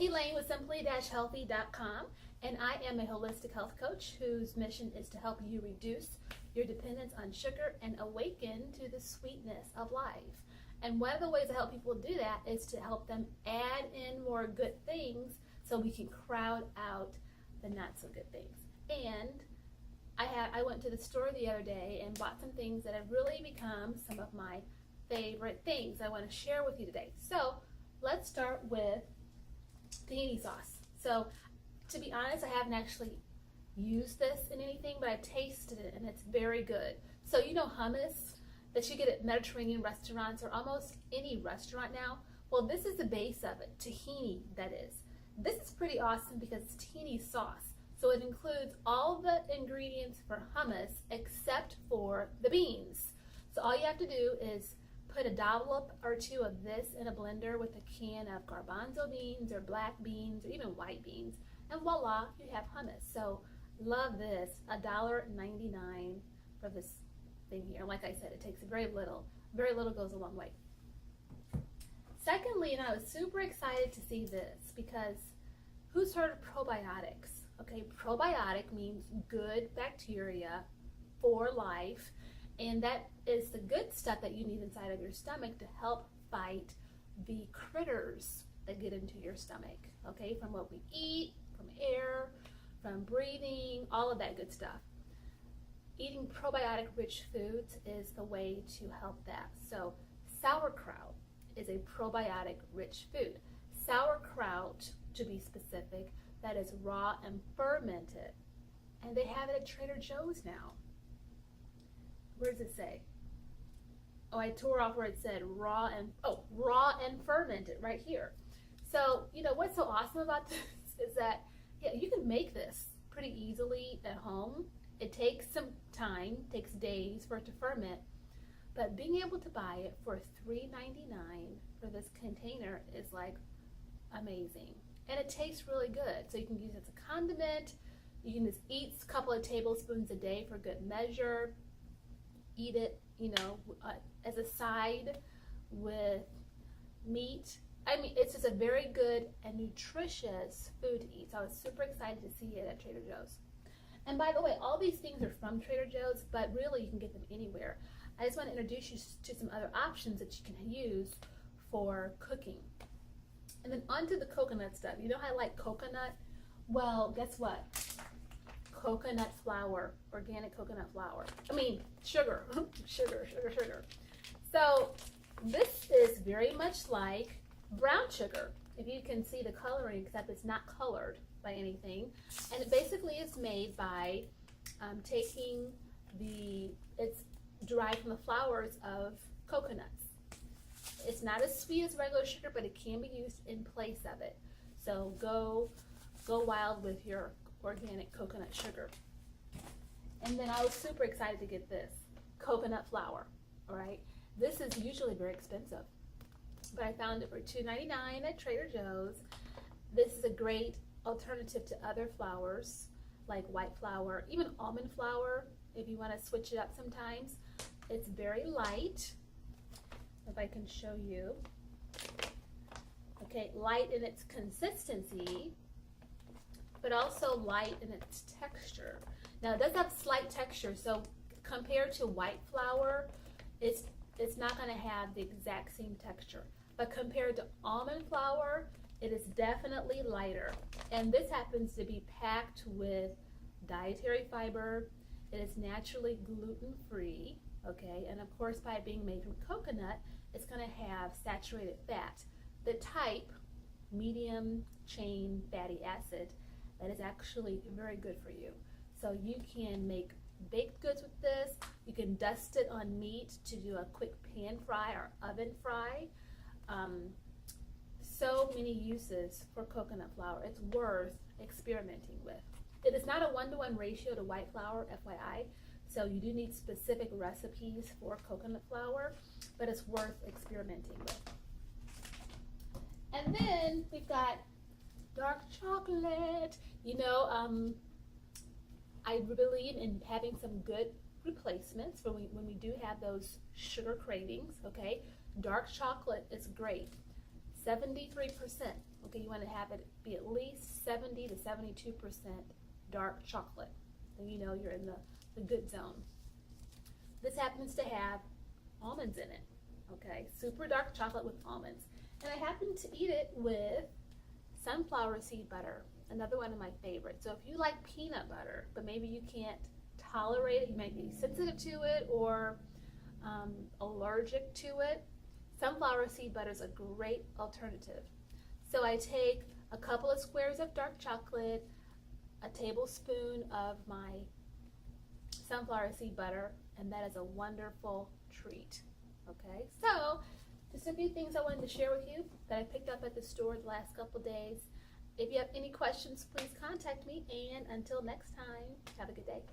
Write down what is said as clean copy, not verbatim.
Elaine with simply-healthy.com, and I am a holistic health coach whose mission is to help you reduce your dependence on sugar and awaken to the sweetness of life. And one of the ways I help people do that is to help them add in more good things so we can crowd out the not so good things. And I went to the store the other day and bought some things that have really become some of my favorite things I want to share with you today. So let's start with tahini sauce. So to be honest, I haven't actually used this in anything, but I tasted it and it's very good. So you know hummus that you get at Mediterranean restaurants or almost any restaurant now? Well, this is the base of it, tahini that is. This is pretty awesome because it's tahini sauce. So it includes all the ingredients for hummus except for the beans. So all you have to do is put a dollop or two of this in a blender with a can of garbanzo beans or black beans or even white beans, and voila, you have hummus. So love this, $1.99 for this thing here. Like I said, it takes very little goes a long way. Secondly, and I was super excited to see this because who's heard of probiotics? Okay, probiotic means good bacteria for life, and that is the good stuff that you need inside of your stomach to help fight the critters that get into your stomach, okay, from what we eat, from air, from breathing, all of that good stuff. Eating probiotic rich foods is the way to help that. So sauerkraut is a probiotic rich food. Sauerkraut, to be specific, that is raw and fermented. And they have it at Trader Joe's now. Where does it say? Oh, I tore off where it said raw and fermented right here. So, you know, what's so awesome about this is that, yeah, you can make this pretty easily at home. It takes some time, takes days for it to ferment, but being able to buy it for $3.99 for this container is like amazing. And it tastes really good. So you can use it as a condiment. You can just eat a couple of tablespoons a day for good measure. Eat it, you know, as a side with meat. I mean, it's just a very good and nutritious food to eat. So I was super excited to see it at Trader Joe's. And by the way, all these things are from Trader Joe's, but really you can get them anywhere. I just want to introduce you to some other options that you can use for cooking. And then onto the coconut stuff. You know how I like coconut? Well, guess what? Coconut flour, organic coconut flour. I mean, sugar, sugar. So this is very much like brown sugar, if you can see the coloring, except it's not colored by anything. And it basically is made by it's derived from the flowers of coconuts. It's not as sweet as regular sugar, but it can be used in place of it. So go wild with your organic coconut sugar. And then I was super excited to get this coconut flour. All right, this is usually very expensive, but I found it for $2.99 at Trader Joe's. This is a great alternative to other flours like white flour, even almond flour if you want to switch it up sometimes. It's very light. If I can show you. Okay, light in its consistency, but also light in its texture. Now it does have slight texture, so compared to white flour, it's not going to have the exact same texture. But compared to almond flour, it is definitely lighter. And this happens to be packed with dietary fiber. It is naturally gluten-free, okay? And of course, by being made from coconut, it's going to have saturated fat. The type, medium chain fatty acid, that is actually very good for you. So you can make baked goods with this. You can dust it on meat to do a quick pan fry or oven fry. So many uses for coconut flour. It's worth experimenting with. It is not a 1-to-1 ratio to white flour, FYI. So you do need specific recipes for coconut flour, but it's worth experimenting with. And then we've got dark chocolate. You know, I believe in having some good replacements for when we do have those sugar cravings, okay? Dark chocolate is great. 73%. Okay, you want to have it be at least 70 to 72% dark chocolate. Then you know you're in the good zone. This happens to have almonds in it. Okay, super dark chocolate with almonds. And I happen to eat it with sunflower seed butter, another one of my favorites. So if you like peanut butter, but maybe you can't tolerate it, you might be sensitive to it or allergic to it, sunflower seed butter is a great alternative. So I take a couple of squares of dark chocolate, a tablespoon of my sunflower seed butter, and that is a wonderful treat. Okay, so just a few things I wanted to share with you that I picked up at the store the last couple days. If you have any questions, please contact me, and until next time, have a good day.